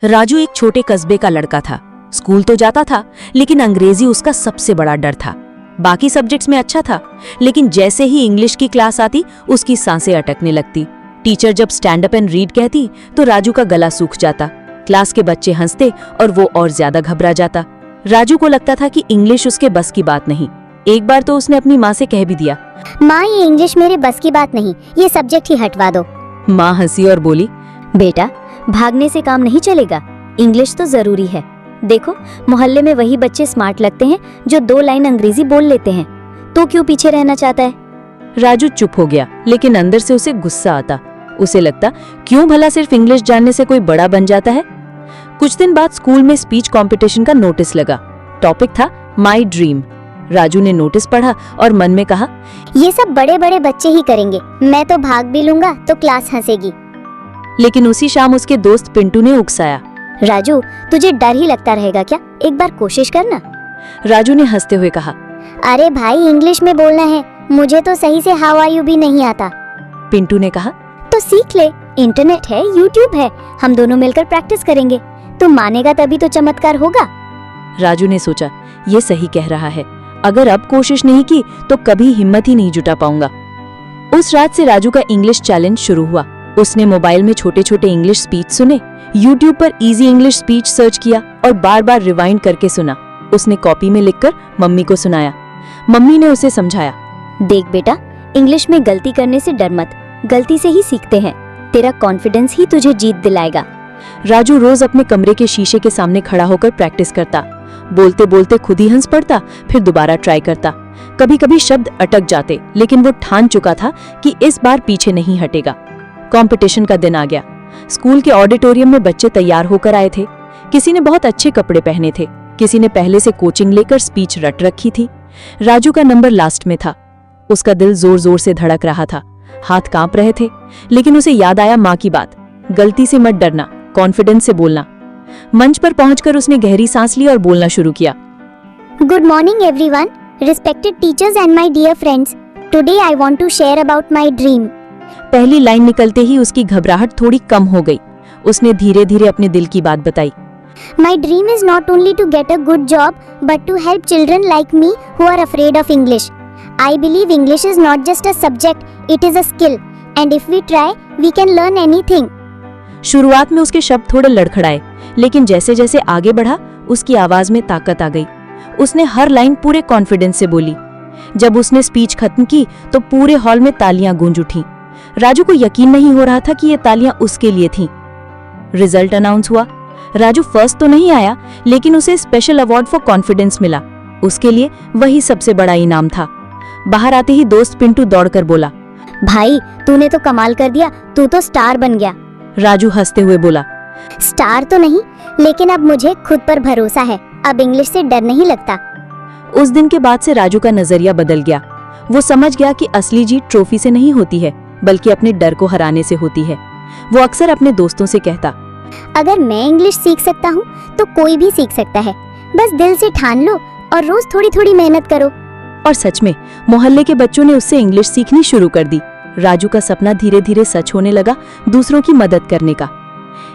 राजू एक छोटे कस्बे का लड़का था। स्कूल तो जाता था, लेकिन अंग्रेजी उसका सबसे बड़ा डर था। बाकी सब्जेक्ट्स में अच्छा था, लेकिन जैसे ही इंग्लिश की क्लास आती उसकी सांसें अटकने लगती। टीचर जब स्टैंड अप एंड रीड कहती तो राजू का गला सूख जाता। क्लास के बच्चे हंसते और वो और ज्यादा घबरा जाता। राजू को लगता था कि इंग्लिश उसके बस की बात नहीं। एक बार तो उसने अपनी माँ से कह भी दिया, माँ ये इंग्लिश मेरे बस की बात नहीं, ये सब्जेक्ट ही हटवा दो। माँ हंसी और बोली, बेटा भागने से काम नहीं चलेगा, इंग्लिश तो जरूरी है। देखो मोहल्ले में वही बच्चे स्मार्ट लगते हैं जो 2 लाइन अंग्रेजी बोल लेते हैं, तो क्यों पीछे रहना चाहता है। राजू चुप हो गया, लेकिन अंदर से उसे गुस्सा आता। उसे लगता, क्यों भला सिर्फ इंग्लिश जानने से कोई बड़ा बन जाता है। कुछ दिन बाद स्कूल में स्पीच कंपटीशन का नोटिस लगा। टॉपिक था माई ड्रीम। राजू ने नोटिस पढ़ा और मन में कहा, ये सब बड़े बड़े बच्चे ही करेंगे, मैं तो भाग भी लूंगा तो क्लास हंसेगी। लेकिन उसी शाम उसके दोस्त पिंटू ने उकसाया, राजू तुझे डर ही लगता रहेगा क्या, एक बार कोशिश करना। राजू ने हंसते हुए कहा, अरे भाई इंग्लिश में बोलना है, मुझे तो सही से हाउ आर यू भी नहीं आता। पिंटू ने कहा, तो सीख ले, इंटरनेट है, यूट्यूब है, हम दोनों मिलकर प्रैक्टिस करेंगे, तू मानेगा तभी तो चमत्कार होगा। राजू ने सोचा, ये सही कह रहा है, अगर अब कोशिश नहीं की तो कभी हिम्मत ही नहीं जुटा पाऊंगा। उस रात से राजू का इंग्लिश चैलेंज शुरू हुआ। उसने मोबाइल में छोटे छोटे इंग्लिश स्पीच सुने, यूट्यूब पर इजी इंग्लिश स्पीच सर्च किया और बार बार रिवाइंड करके सुना। उसने कॉपी में लिखकर मम्मी को सुनाया। मम्मी ने उसे समझाया, देख बेटा, इंग्लिश में गलती करने से डर मत, गलती से ही सीखते हैं, तेरा कॉन्फिडेंस ही तुझे जीत दिलाएगा। राजू रोज अपने कमरे के शीशे के सामने खड़ा होकर प्रैक्टिस करता। बोलते बोलते खुद ही हंस पड़ता, फिर दोबारा ट्राई करता। कभी कभी शब्द अटक जाते, लेकिन वो ठान चुका था कि इस बार पीछे नहीं हटेगा। कंपटीशन का दिन आ गया। स्कूल के ऑडिटोरियम में बच्चे तैयार होकर आए थे। किसी ने बहुत अच्छे कपड़े पहने थे, किसी ने पहले से कोचिंग लेकर स्पीच रट रखी थी। राजू का नंबर लास्ट में था। उसका दिल जोर जोर से धड़क रहा था, हाथ कांप रहे थे, लेकिन उसे याद आया माँ की बात, गलती से मत डरना, कॉन्फिडेंस से बोलना। मंच पर पहुंचकर उसने गहरी सांस ली और बोलना शुरू किया, good morning everyone, respected teachers and my dear friends, today I want to share about my dream. पहली लाइन निकलते ही उसकी घबराहट थोड़ी कम हो गई। उसने धीरे धीरे अपने दिल की बात बताई। My dream is not only to get a good job, but to help children like me who are afraid of English. I believe English is not just a subject, it is a skill, and if we try, we can learn anything. शुरुआत में उसके शब्द थोड़े लड़खड़ाए, लेकिन जैसे जैसे आगे बढ़ा उसकी आवाज में ताकत आ गई। उसने हर लाइन पूरे कॉन्फिडेंस से बोली। जब उसने स्पीच खत्म की तो पूरे हॉल में तालियां गूंज उठीं। राजू को यकीन नहीं हो रहा था कि ये तालियां उसके लिए थीं। रिजल्ट अनाउंस हुआ। राजू फर्स्ट तो नहीं आया, लेकिन उसे स्पेशल अवार्ड फॉर कॉन्फिडेंस मिला। उसके लिए वही सबसे बड़ा इनाम था। बाहर आते ही दोस्त पिंटू दौड़कर बोला, भाई तूने तो कमाल कर दिया, तू तो स्टार बन गया। राजू हंसते हुए बोला, स्टार तो नहीं, लेकिन अब मुझे खुद पर भरोसा है, अब इंग्लिश से डर नहीं लगता। उस दिन के बाद से राजू का नजरिया बदल गया। वो समझ गया कि असली जीत ट्रॉफी से नहीं होती है, बल्कि अपने डर को हराने से होती है। वो अक्सर अपने दोस्तों से कहता, अगर मैं इंग्लिश सीख सकता हूँ तो कोई भी सीख सकता है, बस दिल से ठान लो और रोज थोड़ी थोड़ी मेहनत करो। और सच में मोहल्ले के बच्चों ने उससे इंग्लिश सीखनी शुरू कर दी। राजू का सपना धीरे धीरे सच होने लगा, दूसरों की मदद करने का।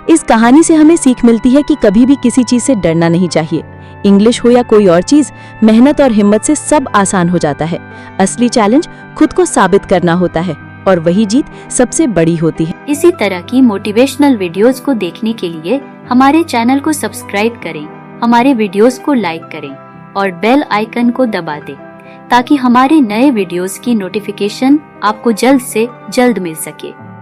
इस कहानी से हमें सीख मिलती है कि कभी भी किसी चीज से डरना नहीं चाहिए। इंग्लिश हो या कोई और चीज, मेहनत और हिम्मत से सब आसान हो जाता है। असली चैलेंज खुद को साबित करना होता है, और वही जीत सबसे बड़ी होती है। इसी तरह की मोटिवेशनल वीडियोस को देखने के लिए हमारे चैनल को सब्सक्राइब करें, हमारे वीडियोस को लाइक करें और बेल आइकन को दबा दें, ताकि हमारे नए वीडियोस की नोटिफिकेशन आपको जल्द से जल्द मिल सके।